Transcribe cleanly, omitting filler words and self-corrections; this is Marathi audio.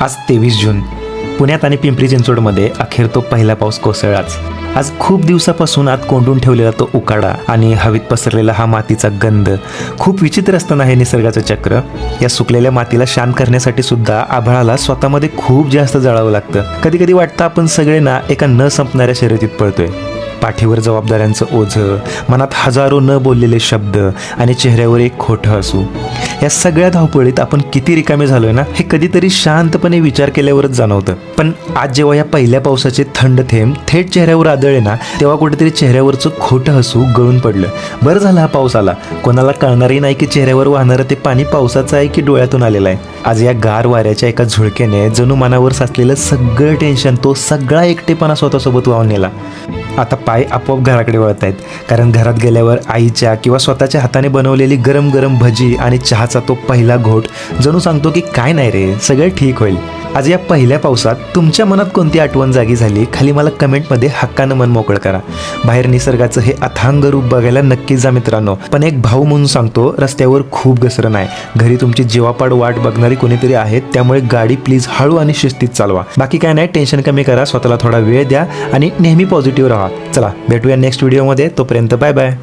आज 23 जून. पुण्यात आणि पिंपरी चिंचवडमध्ये अखेर तो पहिला पाऊस कोसळलाच. आज खूप दिवसापासून आत कोंडून ठेवलेला तो उकाडा आणि हवेत पसरलेला हा मातीचा गंध खूप विचित्र असताना हे निसर्गाचं चक्र. या सुकलेल्या मातीला शांत करण्यासाठी सुद्धा आभाळाला स्वतःमध्ये खूप जास्त जळावं लागतं. कधी कधी वाटतं आपण सगळे ना एका न संपणाऱ्या शर्यतीत पळतोय. पाठीवर जबाबदाऱ्यांचं ओझं, मनात हजारो न बोललेले शब्द आणि चेहऱ्यावर एक खोटं हसू. या सगळ्या धावपळीत आपण किती रिकामे झालोय ना हे कधीतरी शांतपणे विचार केल्यावरच जाणवतं. पण आज जेव्हा या पहिल्या पावसाचे थंड थेंब थेट चेहऱ्यावर आदळले ना तेव्हा कुठेतरी चेहऱ्यावरचं खोटं हसू गळून पडलं. बरं झालं हा पाऊस आला. कोणाला कळणारही नाही की चेहऱ्यावर वाहणारं ते पाणी पावसाचं आहे की डोळ्यातून आलेलं आहे. आज या गार वाऱ्याच्या एका झुळकेने जणू मनावर साचलेलं सगळं टेन्शन, तो सगळा एकटेपणा स्वतःसोबत वाहून नेला. आता पाय आपोआप घराकडे वळत आहेत, कारण घरात गेल्यावर आईच्या किंवा स्वतःच्या हाताने बनवलेली गरम गरम भजी आणि चहाचा तो पहिला घोट जणू सांगतो की काय नाही रे, सगळं ठीक होईल. आज या पहिल्या पावसात तुमच्या मनात कोणती आठवण जागी झाली खाली मला कमेंटमध्ये हक्कानं मन मोकळं करा. बाहेर निसर्गाचं हे अथांग रूप बघायला नक्कीच जा मित्रांनो. पण एक भाऊ म्हणून सांगतो, रस्त्यावर खूप घसरण आहे. घरी तुमची जीवापाड वाट बघणारी कोणीतरी आहेत, त्यामुळे गाडी प्लीज हळू आणि शिस्तीत चालवा. बाकी काय नाही, टेन्शन कमी करा, स्वतःला थोडा वेळ द्या आणि नेहमी पॉझिटिव्ह राहा. चला भेटूया नेक्स्ट व्हिडिओमध्ये. तोपर्यंत बाय बाय.